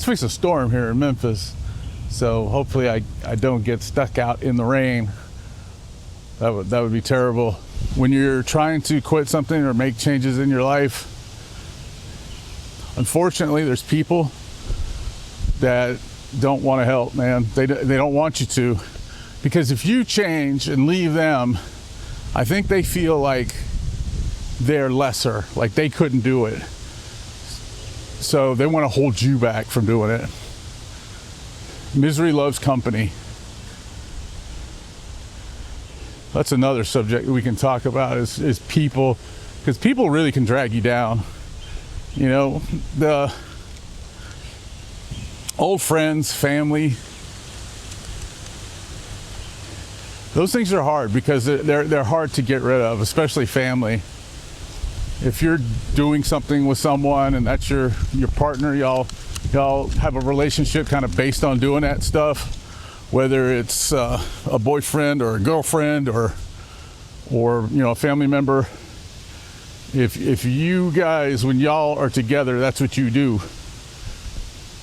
It's fixing a storm here in Memphis, so hopefully I don't get stuck out in the rain. That would be terrible. When you're trying to quit something or make changes in your life, unfortunately, there's people that don't want to help, man. They don't want you to, because if you change and leave them, I think they feel like they're lesser, like they couldn't do it. So they want to hold you back from doing it. Misery loves company. That's another subject we can talk about is people, because people really can drag you down. You know, the old friends, family, those things are hard because they're hard to get rid of, especially family. If you're doing something with someone and that's your partner, y'all have a relationship kind of based on doing that stuff, whether it's a boyfriend or a girlfriend or you know, a family member. If you guys, when y'all are together, that's what you do.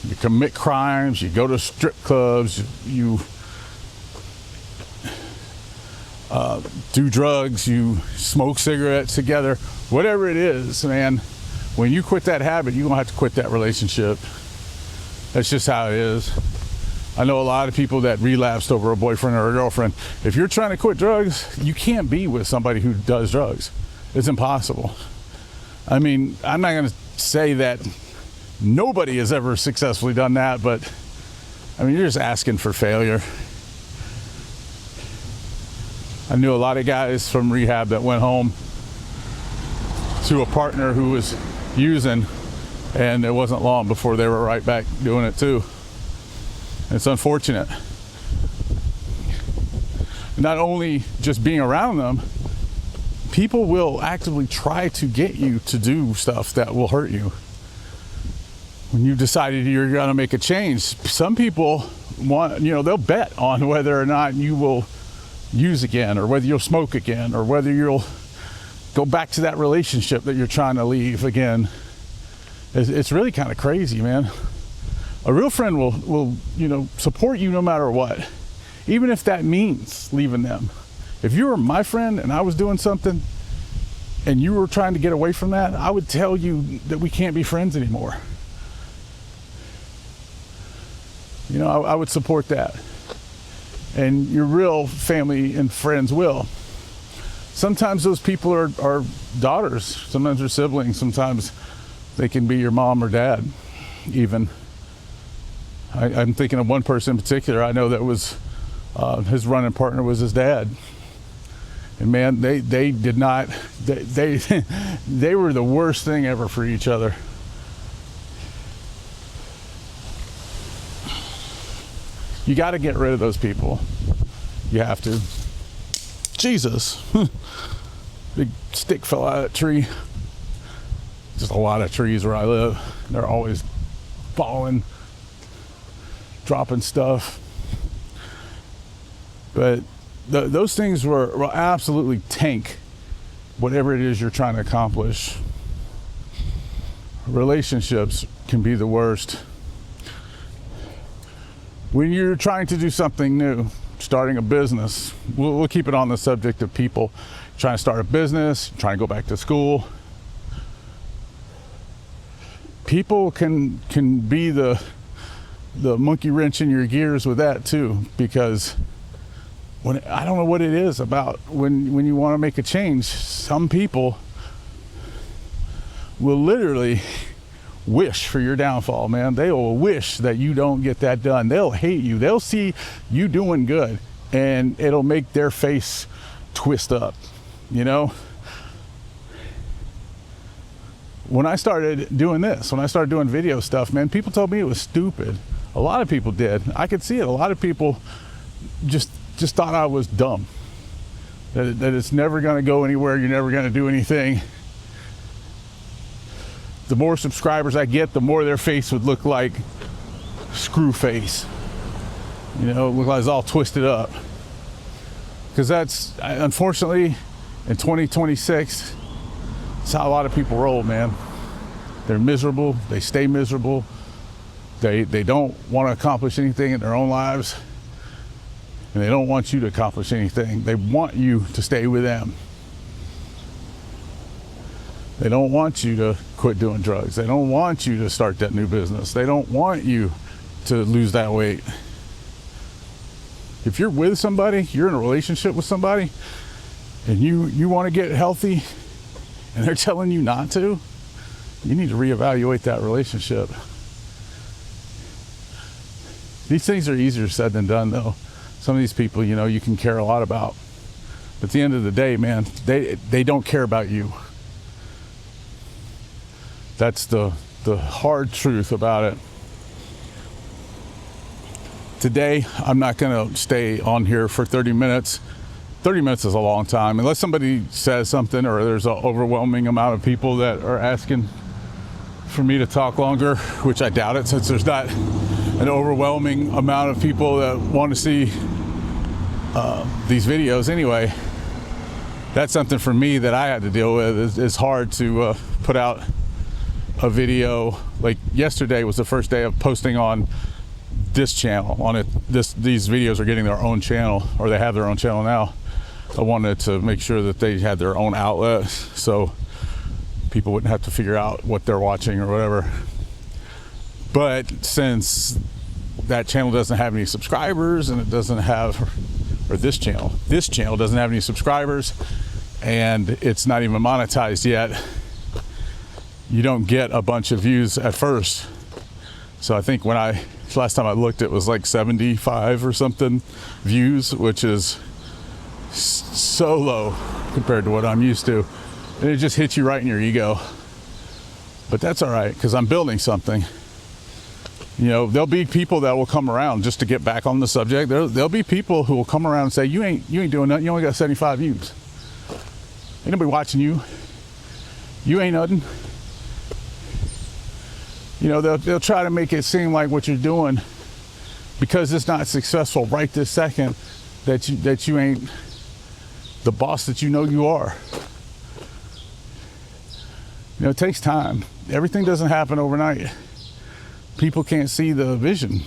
You commit crimes, you go to strip clubs, you do drugs, you smoke cigarettes together, whatever it is, man. When you quit that habit, you're gonna have to quit that relationship. That's just how it is. I know a lot of people that relapsed over a boyfriend or a girlfriend. If you're trying to quit drugs, you can't be with somebody who does drugs. It's impossible. I mean, I'm not gonna say that nobody has ever successfully done that, but I mean, you're just asking for failure. I knew a lot of guys from rehab that went home to a partner who was using, and it wasn't long before they were right back doing it too. It's unfortunate. Not only just being around them, people will actively try to get you to do stuff that will hurt you. When you've decided you're gonna make a change, some people want, you know, they'll bet on whether or not you will use again, or whether you'll smoke again, or whether you'll go back to that relationship that you're trying to leave again. It's really kind of crazy, man. A real friend will you know, support you no matter what, even if that means leaving them. If you were my friend and I was doing something and you were trying to get away from that, I would tell you that we can't be friends anymore. You know, I would support that. And your real family and friends will. Sometimes those people are daughters, sometimes they're siblings, sometimes they can be your mom or dad even. I'm thinking of one person in particular I know that was, his running partner was his dad. And man, they did not, they were the worst thing ever for each other. You got to get rid of those people. You have to. Jesus. Big stick fell out of that tree. Just a lot of trees where I live. They're always falling, dropping stuff. But those things will absolutely tank whatever it is you're trying to accomplish. Relationships can be the worst. When you're trying to do something new, starting a business, we'll keep it on the subject of people trying to start a business, trying to go back to school. People can be the monkey wrench in your gears with that too, because I don't know what it is about when you want to make a change. Some people will literally wish for your downfall, man. They will wish that you don't get that done. They'll hate you. They'll see you doing good and it'll make their face twist up, you know? When I started doing this, when I started doing video stuff, man, people told me it was stupid. A lot of people did. I could see it. A lot of people just thought I was dumb. That it's never gonna go anywhere, you're never gonna do anything. The more subscribers I get, the more their face would look like screw face. You know, look like it's all twisted up. Because that's, unfortunately, in 2026, that's how a lot of people roll, man. They're miserable, they stay miserable. They don't want to accomplish anything in their own lives, and they don't want you to accomplish anything. They want you to stay with them. They don't want you to quit doing drugs. They don't want you to start that new business. They don't want you to lose that weight. If you're with somebody, you're in a relationship with somebody, and you want to get healthy, and they're telling you not to, you need to reevaluate that relationship. These things are easier said than done, though. Some of these people, you can care a lot about. But at the end of the day, man, they don't care about you. That's the hard truth about it. Today, I'm not going to stay on here for 30 minutes. 30 minutes is a long time. Unless somebody says something or there's an overwhelming amount of people that are asking for me to talk longer, which I doubt it, since there's not an overwhelming amount of people that want to see these videos anyway. That's something for me that I had to deal with. It's hard to put out a video. Like yesterday was the first day of posting on this channel. These videos are getting their own channel, or they have their own channel now. I wanted to make sure that they had their own outlet, so people wouldn't have to figure out what they're watching or whatever. But since that channel doesn't have any subscribers, and it doesn't have, or this channel doesn't have any subscribers, and it's not even monetized yet, you don't get a bunch of views at first. So I think last time I looked, it was like 75 or something views, which is so low compared to what I'm used to. And it just hits you right in your ego. But that's all right, because I'm building something. There'll be people that will come around, just to get back on the subject. There'll be people who will come around and say, you ain't doing nothing. You only got 75 views. Ain't nobody watching you. You ain't nothing. They'll try to make it seem like what you're doing, because it's not successful right this second, that you ain't the boss that you are. It takes time. Everything doesn't happen overnight. People can't see the vision.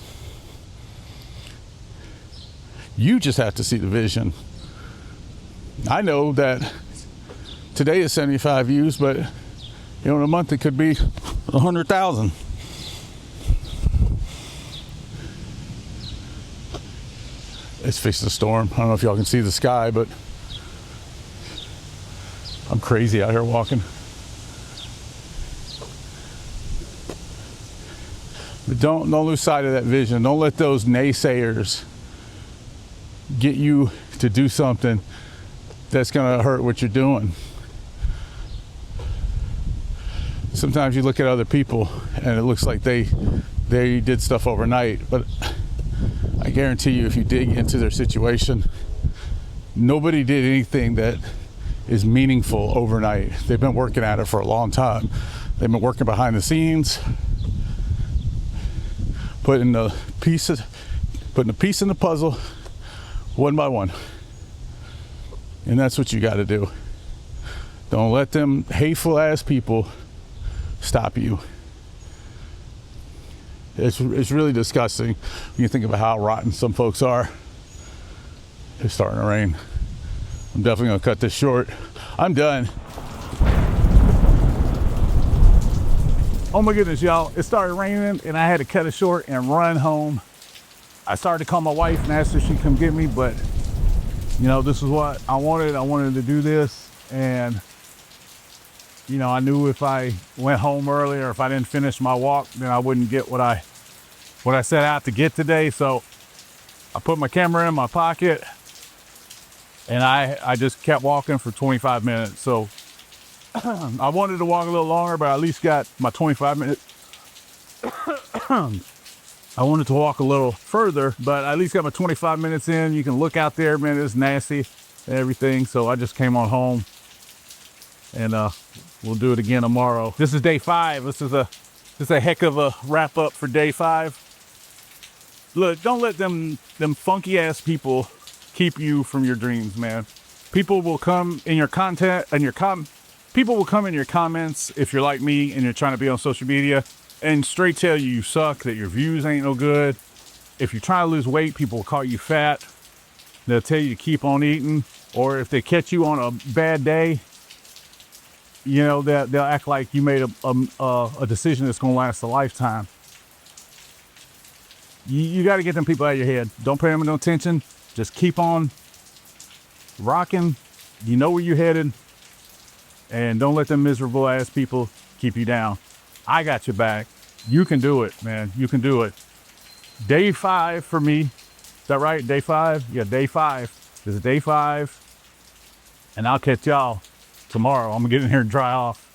You just have to see the vision. I know that today is 75 views, but in a month it could be 100,000. It's facing a storm. I don't know if y'all can see the sky, but I'm crazy out here walking. But don't lose sight of that vision. Don't let those naysayers get you to do something that's going to hurt what you're doing. Sometimes you look at other people and it looks like they did stuff overnight, but I guarantee you, if you dig into their situation, nobody did anything that is meaningful overnight. They've been working at it for a long time. They've been working behind the scenes, putting a piece in the puzzle one by one. And that's what you got to do. Don't let them hateful ass people stop you. It's really disgusting when you think about how rotten some folks are. It's starting to rain. I'm definitely gonna cut this short. I'm done. Oh my goodness, y'all. It started raining and I had to cut it short and run home. I started to call my wife and asked her if she'd come get me, but this is what I wanted. I wanted to do this, and I knew if I went home early or if I didn't finish my walk, then I wouldn't get what I set out to get today. So I put my camera in my pocket and I just kept walking for 25 minutes. So I wanted to walk a little longer, but I at least got my 25 minutes. I wanted to walk a little further, but I at least got my 25 minutes in. You can look out there, man, it's nasty and everything. So I just came on home, and we'll do it again tomorrow. This is day 5. This is a heck of a wrap up for day 5. Look, don't let them funky ass people keep you from your dreams, man. People will come in your content and people will come in your comments if you're like me and you're trying to be on social media, and straight tell you suck, that your views ain't no good. If you're trying to lose weight, people will call you fat. They'll tell you to keep on eating. Or if they catch you on a bad day, you know, they'll act like you made a decision that's going to last a lifetime. You got to get them people out of your head. Don't pay them no attention. Just keep on rocking. You know where you're headed. And don't let them miserable ass people keep you down. I got your back. You can do it, man. You can do it. Day 5 for me. Is that right? Day 5? Yeah, day 5. This is day 5. And I'll catch y'all tomorrow. I'm going to get in here and dry off.